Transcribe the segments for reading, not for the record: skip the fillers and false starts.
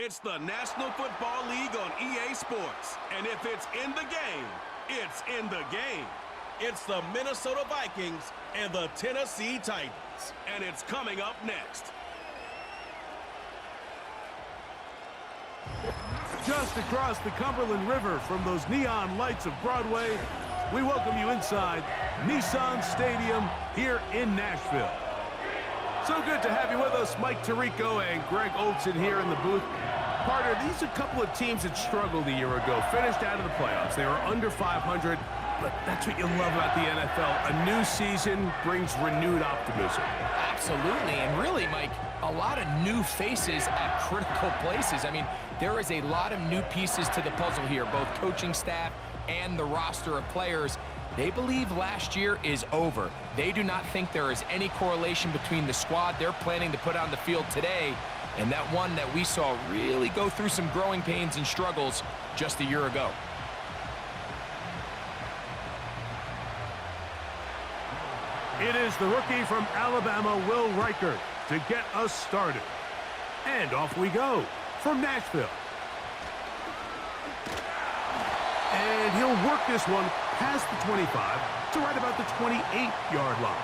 It's the National Football League on EA Sports. And if it's in the game, it's in the game. It's the Minnesota Vikings and the Tennessee Titans. And it's coming up next. Just across the Cumberland River from those neon lights of Broadway, we welcome you inside Nissan Stadium here in Nashville. So good to have you with us, Mike Tirico and Greg Olson here in the booth. Partner, these are a couple of teams that struggled a year ago, finished out of the playoffs. They were under 500, but that's what you love about the NFL. A new season brings renewed optimism. Absolutely, and really, Mike, a lot of new faces at critical places. I mean, there is a lot of new pieces to the puzzle here, both coaching staff and the roster of players. They believe last year is over. They do not think there is any correlation between the squad they're planning to put on the field today and that one that we saw really go through some growing pains and struggles just a year ago. It is the rookie from Alabama, Will Reichert, to get us started. And off we go from Nashville. And he'll work this one past the 25 to right about the 28-yard line.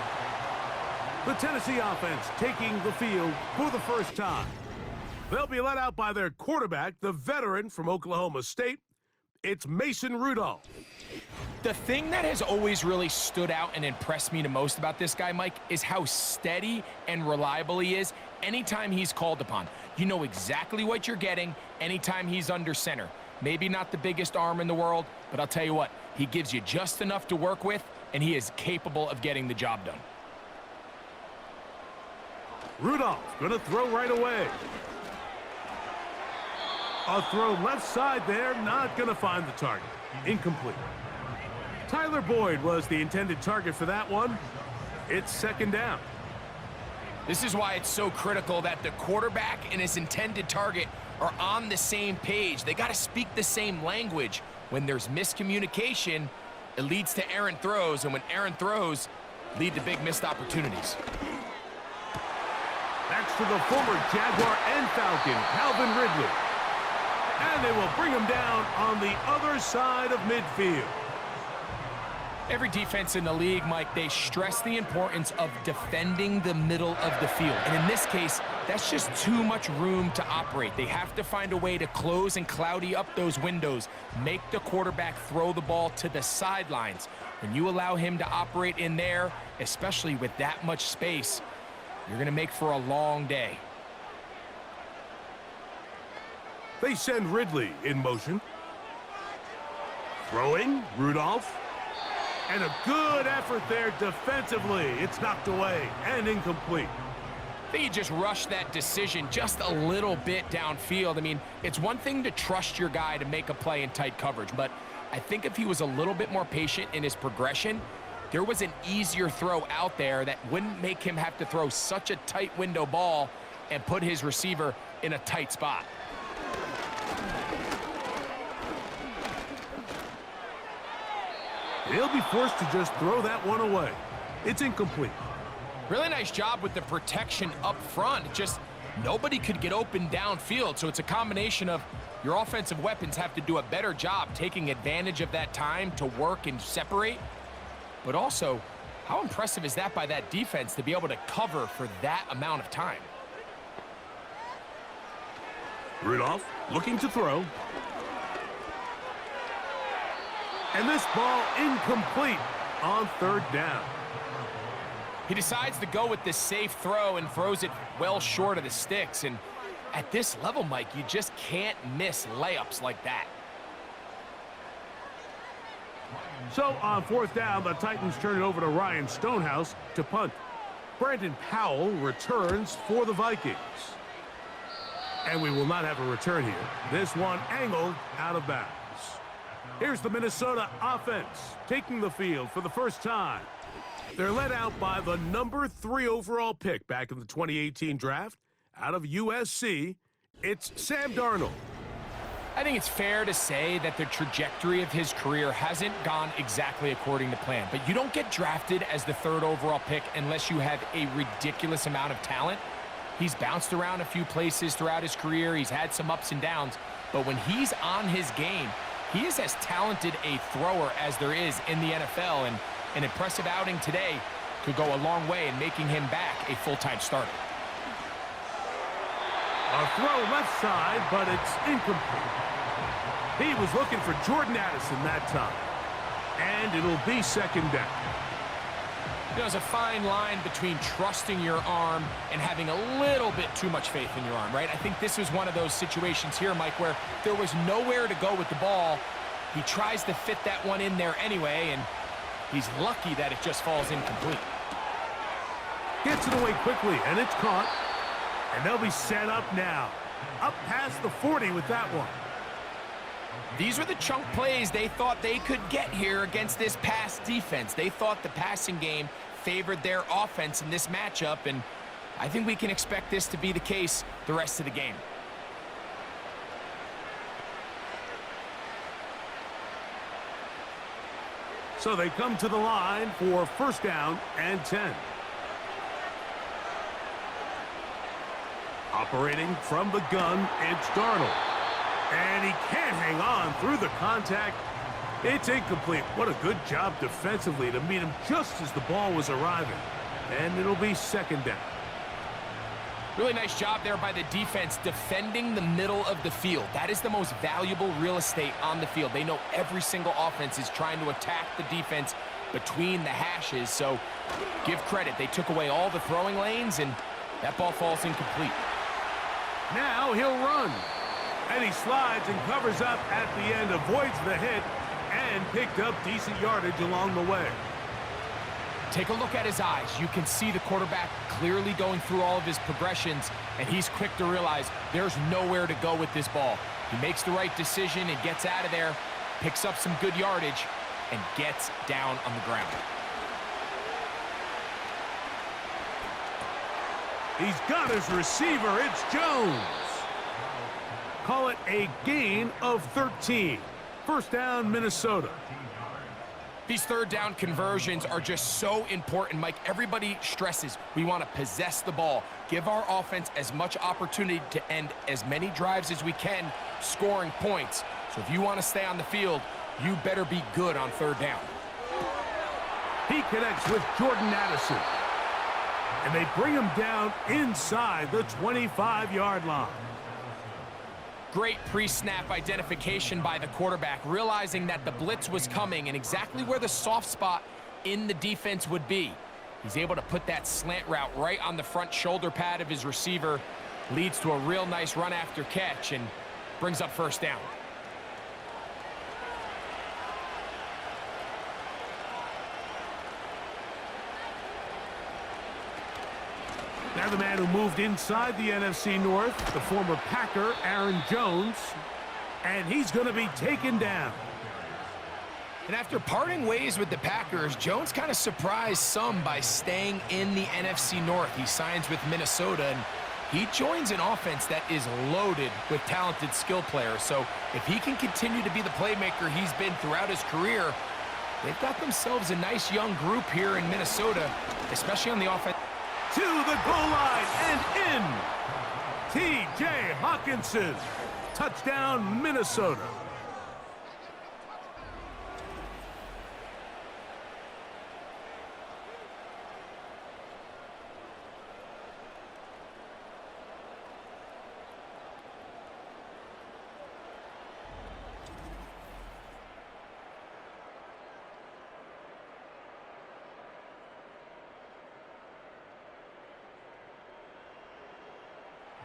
The Tennessee offense taking the field for the first time. They'll be led out by their quarterback, the veteran from Oklahoma State. It's Mason Rudolph. The thing that has always really stood out and impressed me the most about this guy, Mike, is how steady and reliable he is anytime he's called upon. You know exactly what you're getting anytime he's under center. Maybe not the biggest arm in the world, but I'll tell you what, he gives you just enough to work with, and he is capable of getting the job done. Rudolph going to throw right away. A throw left side there, not going to find the target. Incomplete. Tyler Boyd was the intended target for that one. It's second down. This is why it's so critical that the quarterback and his intended target are on the same page. They got to speak the same language. When there's miscommunication, it leads to errant throws, and when errant throws lead to big missed opportunities. Next to the former Jaguar and Falcon, Calvin Ridley. And they will bring him down on the other side of midfield. Every defense in the league, Mike, they stress the importance of defending the middle of the field. And in this case, that's just too much room to operate. They have to find a way to close and cloudy up those windows, make the quarterback throw the ball to the sidelines. When you allow him to operate in there, especially with that much space, you're going to make for a long day. They send Ridley in motion. Throwing, Rudolph. And a good effort there defensively. It's knocked away and incomplete. I think you just rushed that decision just a little bit downfield. I mean, it's one thing to trust your guy to make a play in tight coverage, but I think if he was a little bit more patient in his progression, there was an easier throw out there that wouldn't make him have to throw such a tight window ball and put his receiver in a tight spot. He'll be forced to just throw that one away. It's incomplete. Really nice job with the protection up front. Just nobody could get open downfield, so it's a combination of your offensive weapons have to do a better job taking advantage of that time to work and separate. But also, how impressive is that by that defense to be able to cover for that amount of time? Rudolph looking to throw. And this ball incomplete on third down. He decides to go with this safe throw and throws it well short of the sticks. And at this level, Mike, you just can't miss layups like that. So on fourth down, the Titans turn it over to Ryan Stonehouse to punt. Brandon Powell returns for the Vikings. And we will not have a return here. This one angled out of bounds. Here's the Minnesota offense taking the field for the first time. They're led out by the number 3 overall pick back in the 2018 draft out of USC. It's Sam Darnold. I think it's fair to say that the trajectory of his career hasn't gone exactly according to plan. But you don't get drafted as the 3rd overall pick unless you have a ridiculous amount of talent. He's bounced around a few places throughout his career. He's had some ups and downs. But when he's on his game, he is as talented a thrower as there is in the NFL. And an impressive outing today could go a long way in making him back a full-time starter. A throw left side, but it's incomplete. He was looking for Jordan Addison that time. And it'll be second down. There's a fine line between trusting your arm and having a little bit too much faith in your arm, right? I think this was one of those situations here, Mike, where there was nowhere to go with the ball. He tries to fit that one in there anyway, and he's lucky that it just falls incomplete. Gets it away quickly, and it's caught. And they'll be set up now. Up past the 40 with that one. These were the chunk plays they thought they could get here against this pass defense. They thought the passing game favored their offense in this matchup, and I think we can expect this to be the case the rest of the game. So they come to the line for first down and 10. Operating from the gun, it's Darnold. And he can't hang on through the contact. It's incomplete. What a good job defensively to meet him just as the ball was arriving. And it'll be second down. Really nice job there by the defense defending the middle of the field. That is the most valuable real estate on the field. They know every single offense is trying to attack the defense between the hashes. So give credit. They took away all the throwing lanes, and that ball falls incomplete. Now he'll run. And he slides and covers up at the end, avoids the hit, and picked up decent yardage along the way. Take a look at his eyes. You can see the quarterback clearly going through all of his progressions, and he's quick to realize there's nowhere to go with this ball. He makes the right decision and gets out of there, picks up some good yardage, and gets down on the ground. He's got his receiver. It's Jones. Call it a gain of 13. First down, Minnesota. These third down conversions are just so important, Mike. Everybody stresses we want to possess the ball, give our offense as much opportunity to end as many drives as we can, scoring points. So if you want to stay on the field, you better be good on third down. He connects with Jordan Addison. And they bring him down inside the 25-yard line. Great pre-snap identification by the quarterback, realizing that the blitz was coming and exactly where the soft spot in the defense would be. He's able to put that slant route right on the front shoulder pad of his receiver, leads to a real nice run after catch, and brings up first down. Now the man who moved inside the NFC North, the former Packer, Aaron Jones, and he's going to be taken down. And after parting ways with the Packers, Jones kind of surprised some by staying in the NFC North. He signs with Minnesota, and he joins an offense that is loaded with talented skill players. So if he can continue to be the playmaker he's been throughout his career, they've got themselves a nice young group here in Minnesota, especially on the offense. To the goal line and in. T.J. Hawkinson. Touchdown, Minnesota.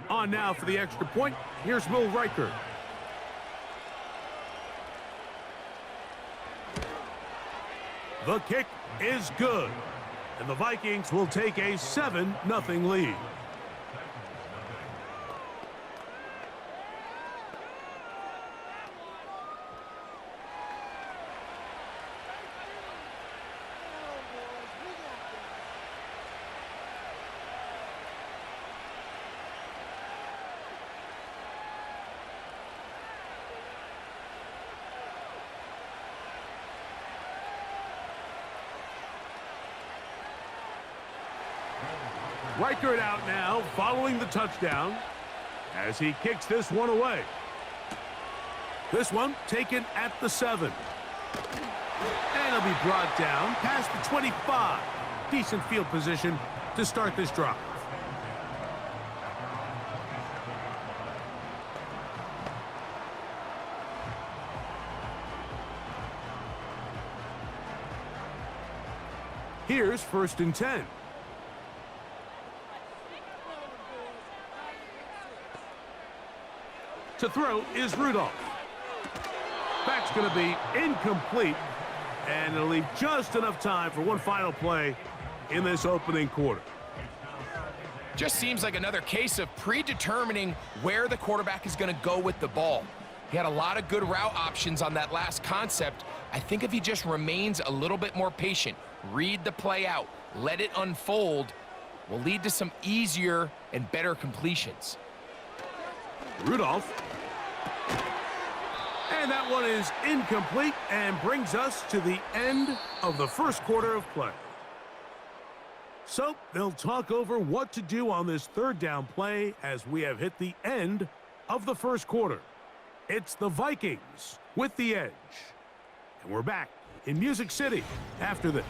On now for the extra point. Here's Will Riker. The kick is good. And the Vikings will take a 7-0 lead. Reichert out now, following the touchdown, as he kicks this one away. This one taken at the 7. And it'll be brought down past the 25. Decent field position to start this drive. Here's 1st and 10. To throw is Rudolph. That's going to be incomplete, and it'll leave just enough time for one final play in this opening quarter. Just seems like another case of predetermining where the quarterback is going to go with the ball. He had a lot of good route options on that last concept. I think if he just remains a little bit more patient, read the play out, let it unfold, will lead to some easier and better completions. Rudolph. And that one is incomplete and brings us to the end of the first quarter of play. So they'll talk over what to do on this 3rd down play as we have hit the end of the first quarter. It's the Vikings with the edge. And we're back in Music City after this.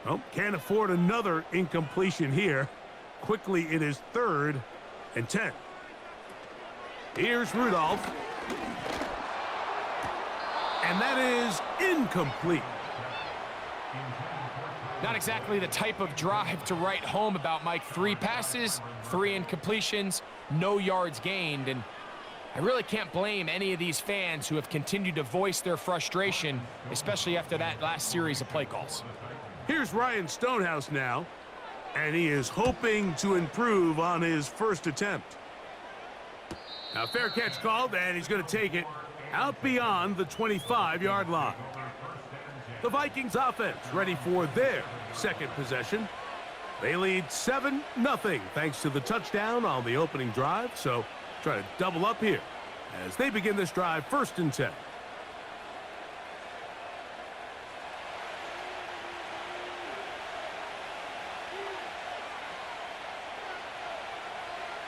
Well, can't afford another incompletion here. Quickly, it is 3rd and 10. Here's Rudolph. And that is incomplete. Not exactly the type of drive to write home about, Mike. 3 passes, 3 incompletions, no yards gained. And I really can't blame any of these fans who have continued to voice their frustration, especially after that last series of play calls. Here's Ryan Stonehouse now, and he is hoping to improve on his first attempt. Now, fair catch called, and he's going to take it out beyond the 25-yard line. The Vikings offense ready for their second possession. They lead 7-0 thanks to the touchdown on the opening drive, so try to double up here as they begin this drive 1st and 10.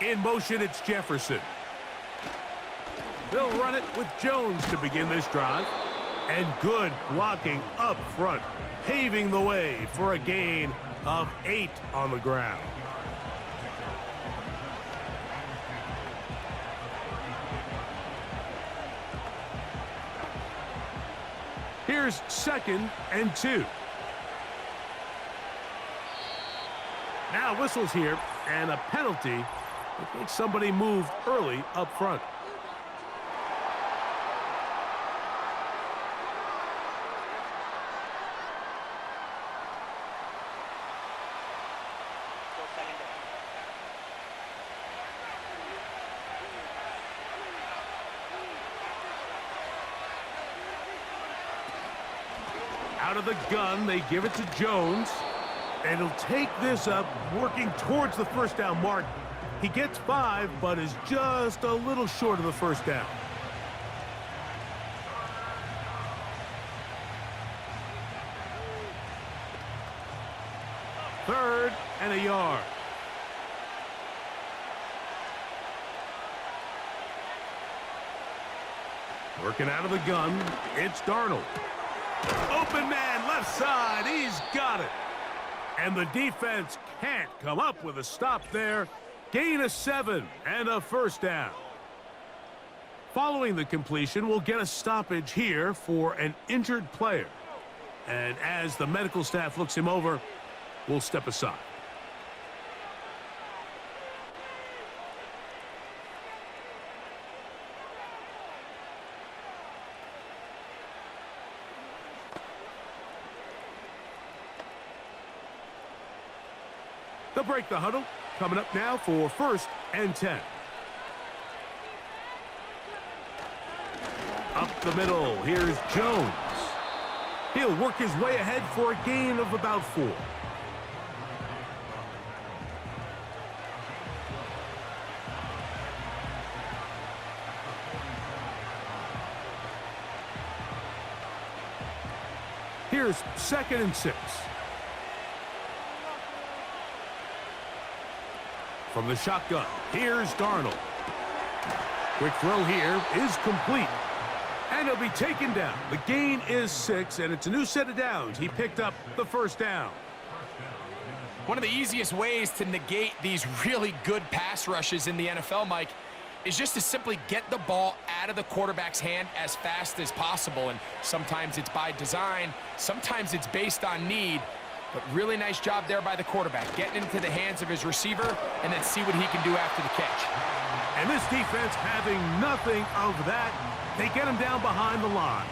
In motion, it's Jefferson. They'll run it with Jones to begin this drive. And good blocking up front, paving the way for a gain of 8 on the ground. Here's 2nd and 2. Now whistles here, and a penalty. I think somebody moved early up front. Out of the gun, they give it to Jones. And he'll take this up, working towards the 1st down mark. He gets 5, but is just a little short of the 1st down. Third and a yard. Working out of the gun, it's Darnold. Open man, left side, he's got it. And the defense can't come up with a stop there. Gain of 7 and a 1st down. Following the completion, we'll get a stoppage here for an injured player. And as the medical staff looks him over, we'll step aside. They'll break the huddle. Coming up now for 1st and 10. Up the middle, here's Jones. He'll work his way ahead for a gain of about 4. Here's 2nd and 6. From the shotgun, here's Darnold. Quick throw here is complete. And he'll be taken down. The gain is 6, and it's a new set of downs. He picked up the 1st down. One of the easiest ways to negate these really good pass rushes in the NFL, Mike, is just to simply get the ball out of the quarterback's hand as fast as possible. And sometimes it's by design, sometimes it's based on need. But really nice job there by the quarterback, getting into the hands of his receiver and then see what he can do after the catch. And this defense having nothing of that. They get him down behind the line.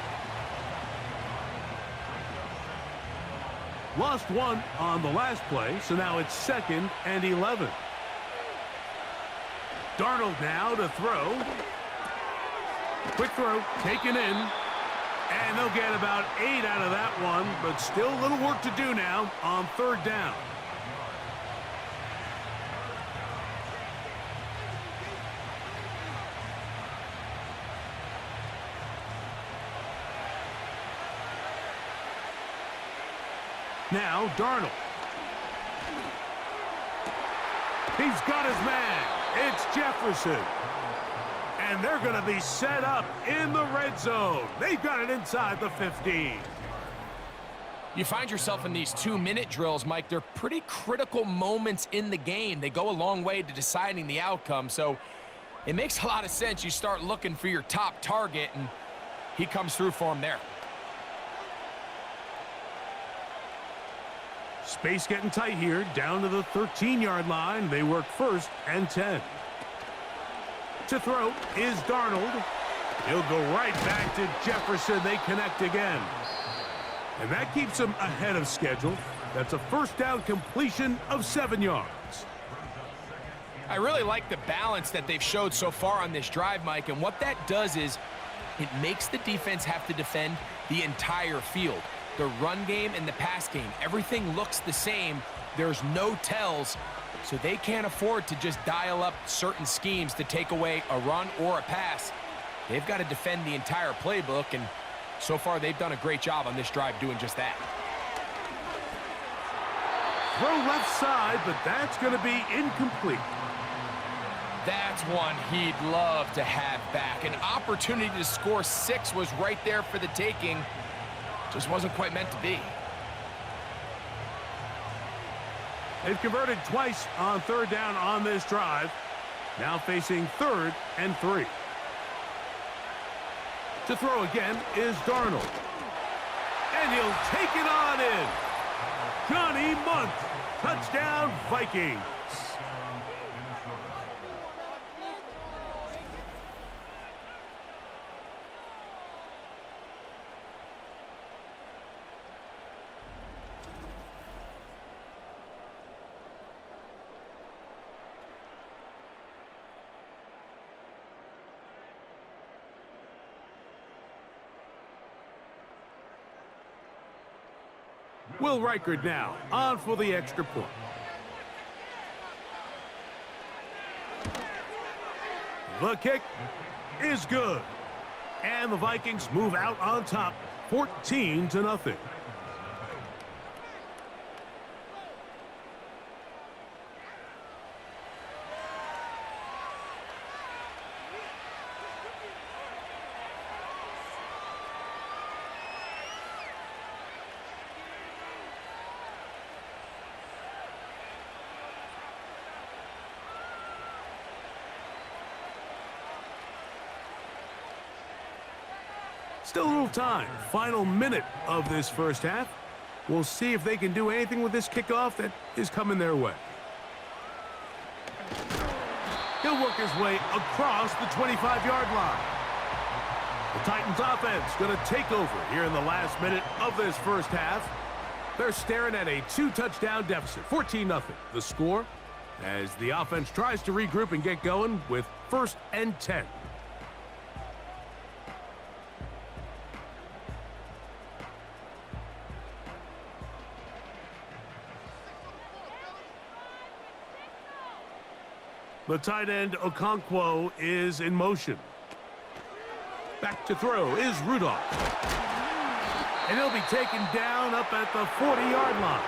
Lost 1 on the last play, so now it's 2nd and 11. Darnold now to throw. Quick throw, taken in. And they'll get about 8 out of that one, but still a little work to do now on 3rd down. Now, Darnold. He's got his man. It's Jefferson. And they're going to be set up in the red zone. They've got it inside the 15. You find yourself in these 2-minute drills, Mike. They're pretty critical moments in the game. They go a long way to deciding the outcome. So it makes a lot of sense. You start looking for your top target, and he comes through for him there. Space getting tight here, down to the 13-yard line. They work 1st and 10. To throw is Darnold. He'll go right back to Jefferson. They connect again. And that keeps them ahead of schedule. That's a 1st down completion of 7 yards. I really like the balance that they've showed so far on this drive, Mike. And what that does is it makes the defense have to defend the entire field. The run game and the pass game, everything looks the same. There's no tells, so they can't afford to just dial up certain schemes to take away a run or a pass. They've got to defend the entire playbook, and so far they've done a great job on this drive doing just that. Throw left side, but that's going to be incomplete. That's one he'd love to have back. An opportunity to score 6 was right there for the taking. Just wasn't quite meant to be. They've converted twice on 3rd down on this drive. Now facing 3rd and 3. To throw again is Darnold. And he'll take it on in. Johnny Munt. Touchdown, Vikings. Will Reichard now on for the extra point. The kick is good. And the Vikings move out on top 14-0. Still a little time. Final minute of this 1st half. We'll see if they can do anything with this kickoff that is coming their way. He'll work his way across the 25-yard line. The Titans offense going to take over here in the last minute of this 1st half. They're staring at a 2-touchdown deficit, 14-0. The score as the offense tries to regroup and get going with 1st and 10. The tight end, Okonkwo, is in motion. Back to throw is Rudolph. And he'll be taken down up at the 40-yard line.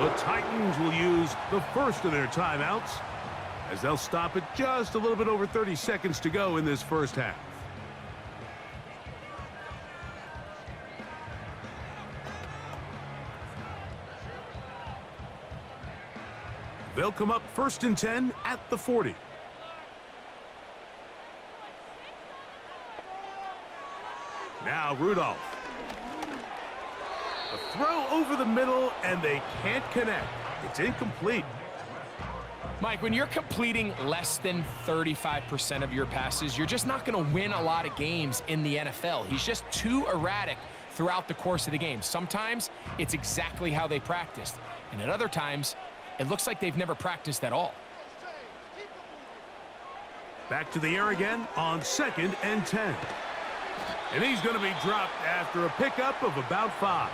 The Titans will use the first of their timeouts as they'll stop at just a little bit over 30 seconds to go in this first half. They'll come up 1st and 10 at the 40. Now Rudolph. A throw over the middle, and they can't connect. It's incomplete. Mike, when you're completing less than 35% of your passes, you're just not going to win a lot of games in the NFL. He's just too erratic throughout the course of the game. Sometimes it's exactly how they practiced, and at other times, it looks like they've never practiced at all. Back to the air again on 2nd and 10. And he's going to be dropped after a pickup of about 5.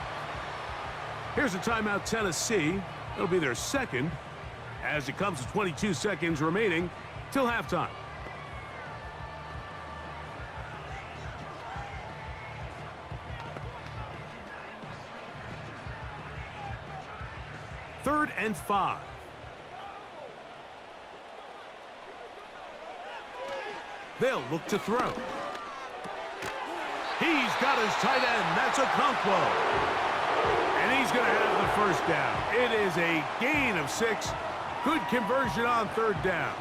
Here's a timeout, Tennessee. It'll be their second as it comes to 22 seconds remaining till halftime. Third and 5. They'll look to throw. He's got his tight end. That's Okonkwo. And he's going to have the first down. It is a gain of 6. Good conversion on 3rd down.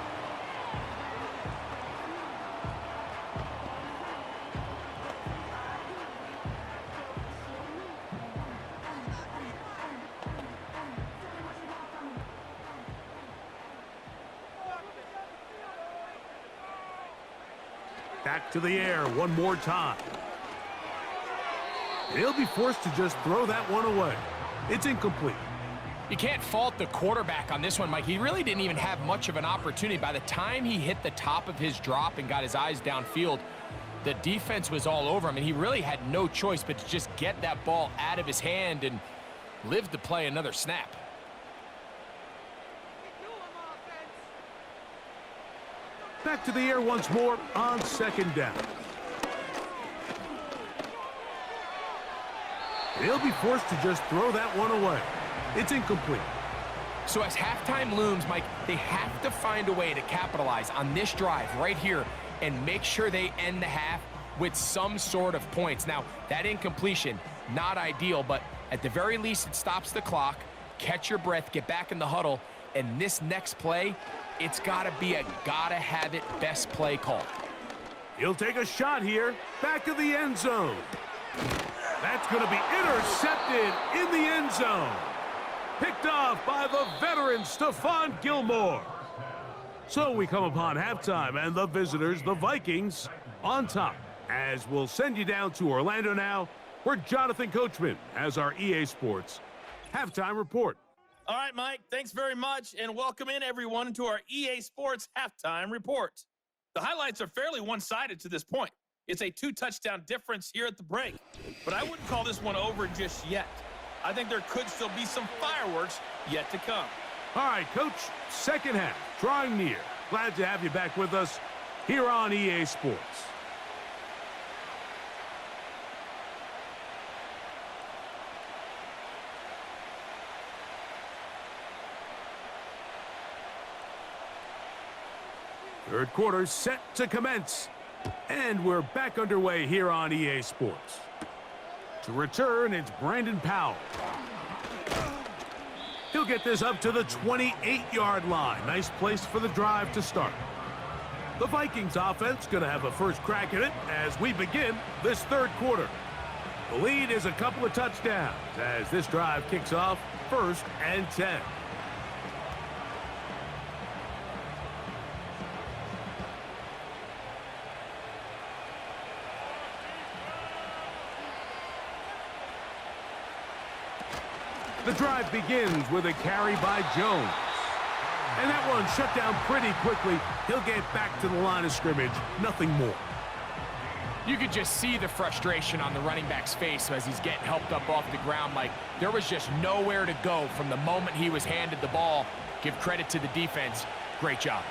Back to the air one more time. He'll be forced to just throw that one away. It's incomplete. You can't fault the quarterback on this one, Mike. He really didn't even have much of an opportunity. By the time he hit the top of his drop and got his eyes downfield, the defense was all over him, and he really had no choice but to just get that ball out of his hand and live to play another snap. Back to the air once more on 2nd down. He'll be forced to just throw that one away. It's incomplete. So as halftime looms, Mike, they have to find a way to capitalize on this drive right here and make sure they end the half with some sort of points. Now, that incompletion, not ideal, but at the very least it stops the clock, catch your breath, get back in the huddle, and this next play, it's got to be a gotta-have-it best play call. He'll take a shot here, back of the end zone. That's going to be intercepted in the end zone. Picked off by the veteran Stephon Gilmore. So we come upon halftime, and the visitors, the Vikings, on top. As we'll send you down to Orlando now, where Jonathan Coachman has our EA Sports halftime report. All right, Mike, thanks very much, and welcome in, everyone, to our EA Sports halftime report. The highlights are fairly one-sided to this point. It's a 2-touchdown difference here at the break, but I wouldn't call this one over just yet. I think there could still be some fireworks yet to come. All right, Coach, second half, drawing near. Glad to have you back with us here on EA Sports. Third quarter set to commence. And we're back underway here on EA Sports. To return, it's Brandon Powell. He'll get this up to the 28-yard line. Nice place for the drive to start. The Vikings offense going to have a first crack at it as we begin this third quarter. The lead is a couple of touchdowns as this drive kicks off 1st and 10. The drive begins with a carry by Jones. And that one shut down pretty quickly. He'll get back to the line of scrimmage. Nothing more. You could just see the frustration on the running back's face as he's getting helped up off the ground. Like, there was just nowhere to go from the moment he was handed the ball. Give credit to the defense. Great job.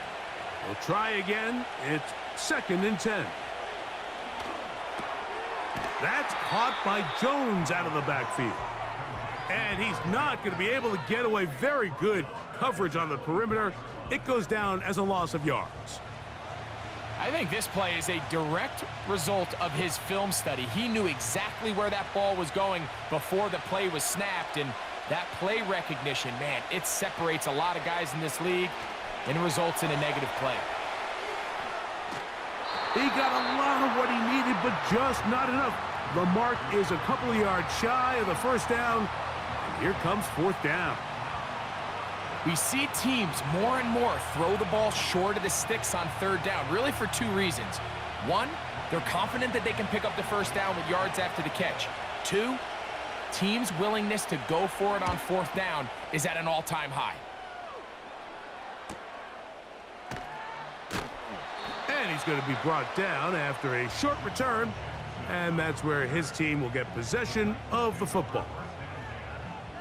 We'll try again. It's 2nd and 10. That's caught by Jones out of the backfield. And he's not going to be able to get away. Very good coverage on the perimeter. It goes down as a loss of yards. I think this play is a direct result of his film study. He knew exactly where that ball was going before the play was snapped, and that play recognition, man, it separates a lot of guys in this league and results in a negative play. He got a lot of what he needed, but just not enough. The mark is a couple of yards shy of the first down, and here comes fourth down. We see teams more and more throw the ball short of the sticks on third down, really for two reasons. One, they're confident that they can pick up the first down with yards after the catch. Two, teams' willingness to go for it on fourth down is at an all-time high. And he's going to be brought down after a short return, and that's where his team will get possession of the football.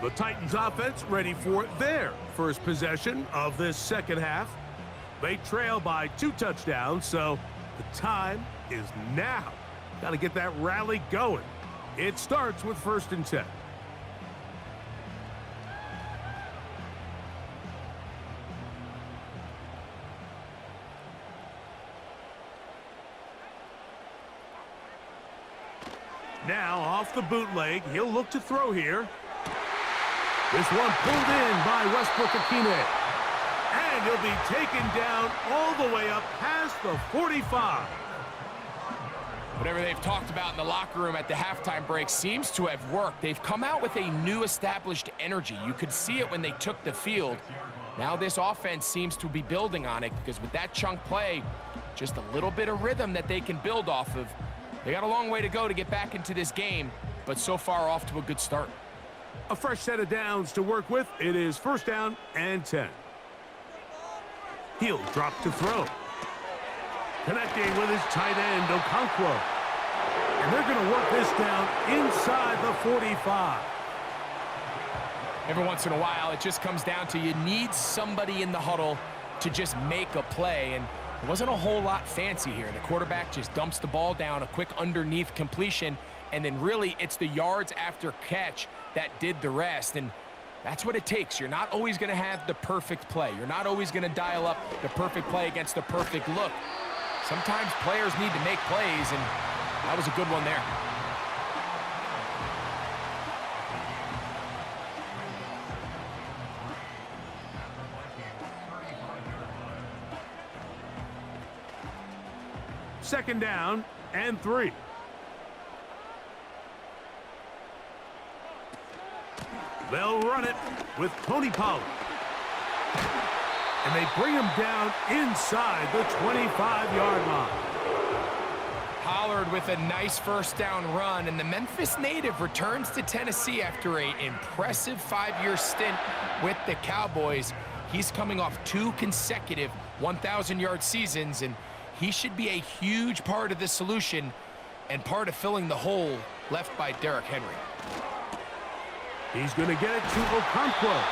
The Titans offense ready for their first possession of this second half. They trail by 2 touchdowns, so the time is now. Got to get that rally going. It starts with 1st and 10. Now off the bootleg, he'll look to throw here. This one pulled in by Westbrook-Akine. And he'll be taken down all the way up past the 45. Whatever they've talked about in the locker room at the halftime break seems to have worked. They've come out with a new established energy. You could see it when they took the field. Now this offense seems to be building on it because with that chunk play, just a little bit of rhythm that they can build off of. They got a long way to go to get back into this game, but so far off to a good start. A fresh set of downs to work with. It is 1st down and 10. He'll drop to throw. Connecting with his tight end, Okonkwo. And they're going to work this down inside the 45. Every once in a while, it just comes down to you need somebody in the huddle to just make a play, and it wasn't a whole lot fancy here. The quarterback just dumps the ball down, a quick underneath completion, and then really it's the yards after catch that did the rest, and that's what it takes. You're not always going to have the perfect play. You're not always going to dial up the perfect play against the perfect look. Sometimes players need to make plays, and that was a good one there. Second down and 3. They'll run it with Tony Pollard. And they bring him down inside the 25-yard line. Pollard with a nice first down run, and the Memphis native returns to Tennessee after an impressive 5-year stint with the Cowboys. He's coming off 2 consecutive 1,000-yard seasons, and he should be a huge part of the solution and part of filling the hole left by Derrick Henry. He's going to get it to Okonkwo.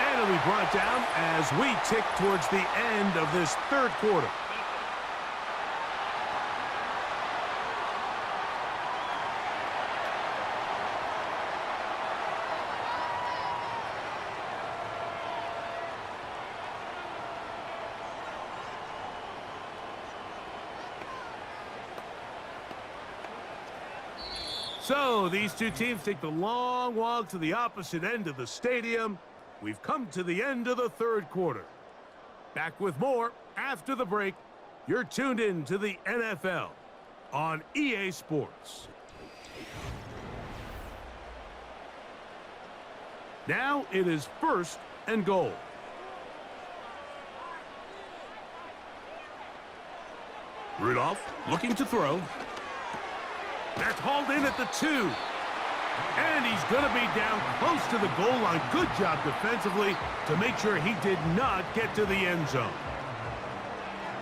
And it'll be brought down as we tick towards the end of this third quarter. So these two teams take the long walk to the opposite end of the stadium. We've come to the end of the third quarter. Back with more after the break. You're tuned in to the NFL on EA Sports. Now it is 1st and goal. Rudolph looking to throw. That's hauled in at the 2. And he's going to be down close to the goal line. Good job defensively to make sure he did not get to the end zone.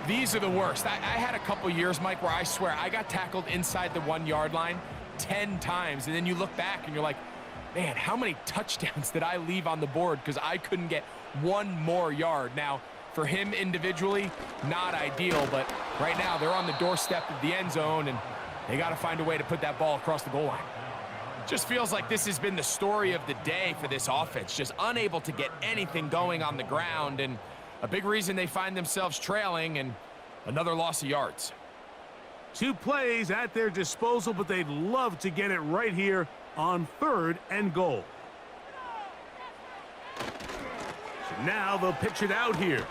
These are the worst. I had a couple years, Mike, where I swear I got tackled inside the 1-yard line 10 times. And then you look back and you're like, man, how many touchdowns did I leave on the board because I couldn't get 1 more yard? Now, for him individually, not ideal, but right now they're on the doorstep of the end zone, and They got to find a way to put that ball across the goal line. Just feels like this has been the story of the day for this offense. Just unable to get anything going on the ground, and a big reason they find themselves trailing, and another loss of yards. 2 plays at their disposal, but they'd love to get it right here on 3rd and goal. So now they'll pitch it out here.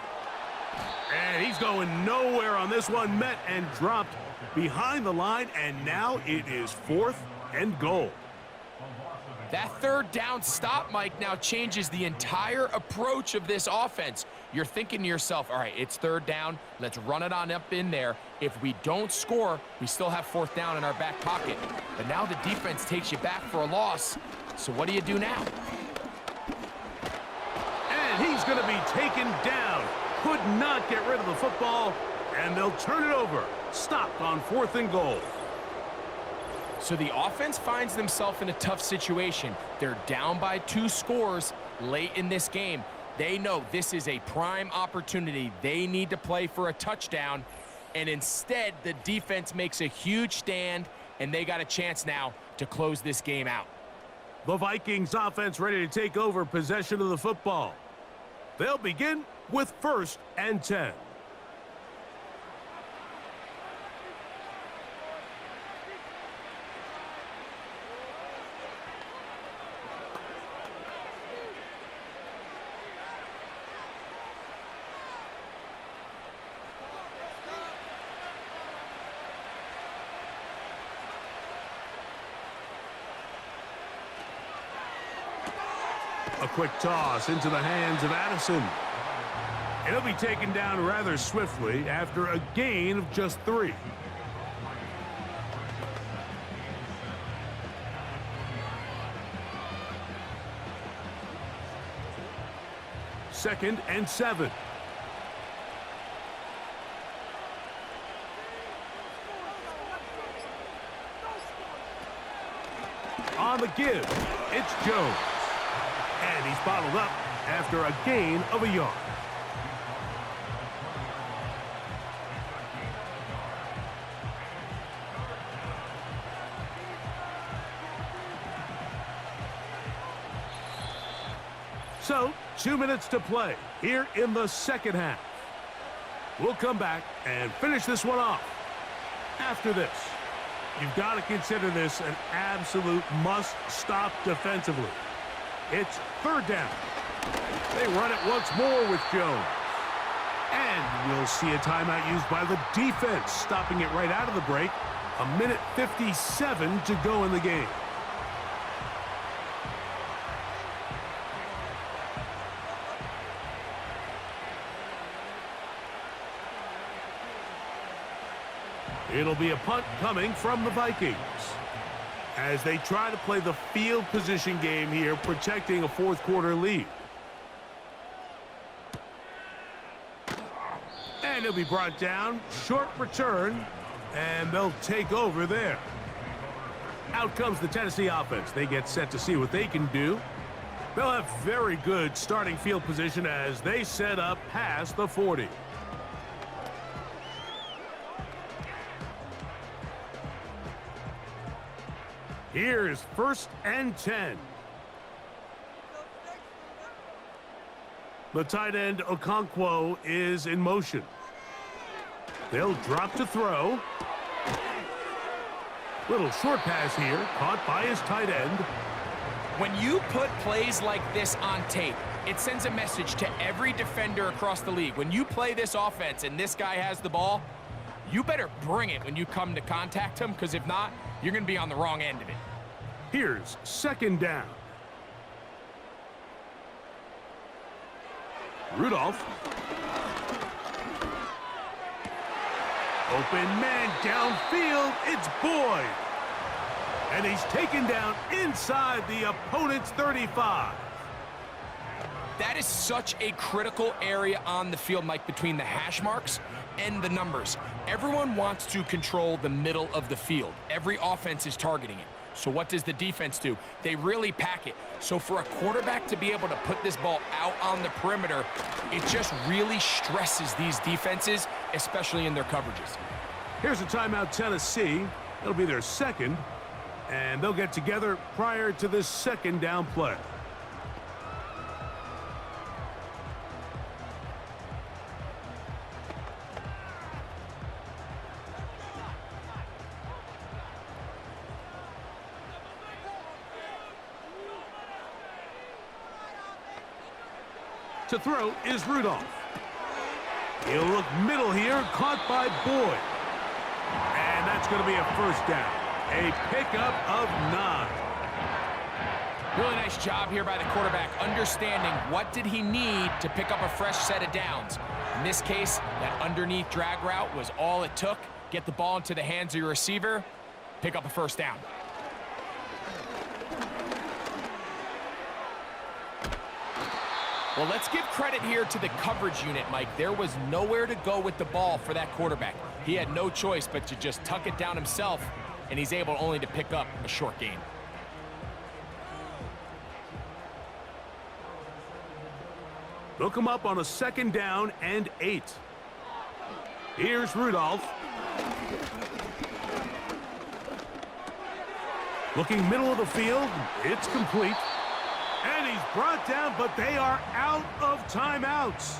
And he's going nowhere on this one. Met and dropped behind the line, and now it is 4th and goal. That 3rd down stop, Mike, now changes the entire approach of this offense. You're thinking to yourself, all right, it's 3rd down. Let's run it on up in there. If we don't score, we still have 4th down in our back pocket. But now the defense takes you back for a loss. So what do you do now? And he's going to be taken down. Could not get rid of the football, and they'll turn it over. Stopped on 4th and goal. So the offense finds themselves in a tough situation. They're down by 2 scores late in this game. They know this is a prime opportunity. They need to play for a touchdown, and instead the defense makes a huge stand, and they got a chance now to close this game out. The Vikings offense ready to take over possession of the football. They'll begin with 1st and 10. A quick toss into the hands of Addison. It'll be taken down rather swiftly after a gain of just 3. Second and 7. On the give, it's Jones. And he's bottled up after a gain of a yard. So, 2 minutes to play here in the 2nd half. We'll come back and finish this one off after this. You've got to consider this an absolute must-stop defensively. It's 3rd down. They run it once more with Jones. And we'll see a timeout used by the defense, stopping it right out of the break. 1:57 to go in the game. It'll be a punt coming from the Vikings as they try to play the field position game here, protecting a 4th quarter lead. And it'll be brought down. Short return, and they'll take over there. Out comes the Tennessee offense. They get set to see what they can do. They'll have very good starting field position as they set up past the 40. Here's 1st and 10. The tight end Okonkwo is in motion. They'll drop to throw. Little short pass here, caught by his tight end. When you put plays like this on tape, it sends a message to every defender across the league. When you play this offense and this guy has the ball, you better bring it when you come to contact him, because if not, you're going to be on the wrong end of it. Here's 2nd down. Rudolph. Open man downfield. It's Boyd. And he's taken down inside the opponent's 35. That is such a critical area on the field, Mike, between the hash marks and the numbers. Everyone wants to control the middle of the field. Every offense is targeting it. So what does the defense do? They really pack it. So for a quarterback to be able to put this ball out on the perimeter, it just really stresses these defenses, especially in their coverages. Here's a timeout, Tennessee. It'll be their second, and they'll get together prior to this second down play. To throw is Rudolph. He'll look middle here, caught by Boyd. And that's going to be a first down. A pickup of 9. Really nice job here by the quarterback, understanding what did he need to pick up a fresh set of downs. In this case, that underneath drag route was all it took. Get the ball into the hands of your receiver, pick up a first down. Well, let's give credit here to the coverage unit, Mike. There was nowhere to go with the ball for that quarterback. He had no choice but to just tuck it down himself, and he's able only to pick up a short gain. They'll come up on a second down and 8. Here's Rudolph. Looking middle of the field, it's complete. And he's brought down, but they are out of timeouts.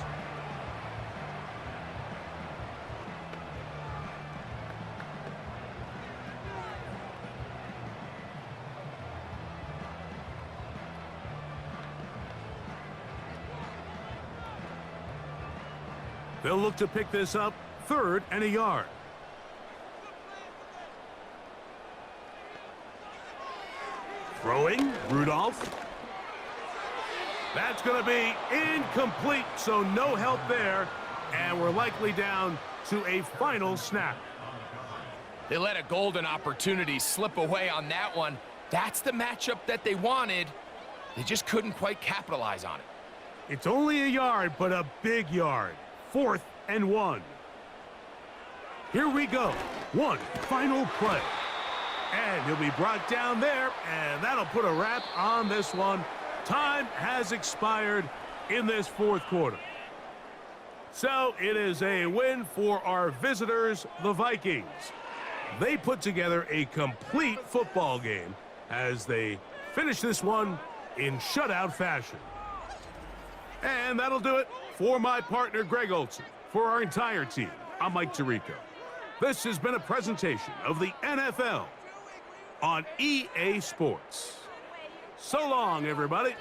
They'll look to pick this up, 3rd and a yard. Throwing, Rudolph. That's going to be incomplete, so no help there, and we're likely down to a final snap. They let a golden opportunity slip away on that one. That's the matchup that they wanted. They just couldn't quite capitalize on it. It's only a yard, but a big yard. 4th and 1. Here we go. One final play. And he'll be brought down there, and that'll put a wrap on this one. Time has expired in this 4th quarter. So it is a win for our visitors, the Vikings. They put together a complete football game as they finish this one in shutout fashion. And that'll do it for my partner, Greg Olson. For our entire team, I'm Mike Tirico. This has been a presentation of the NFL on EA Sports. So long, everybody.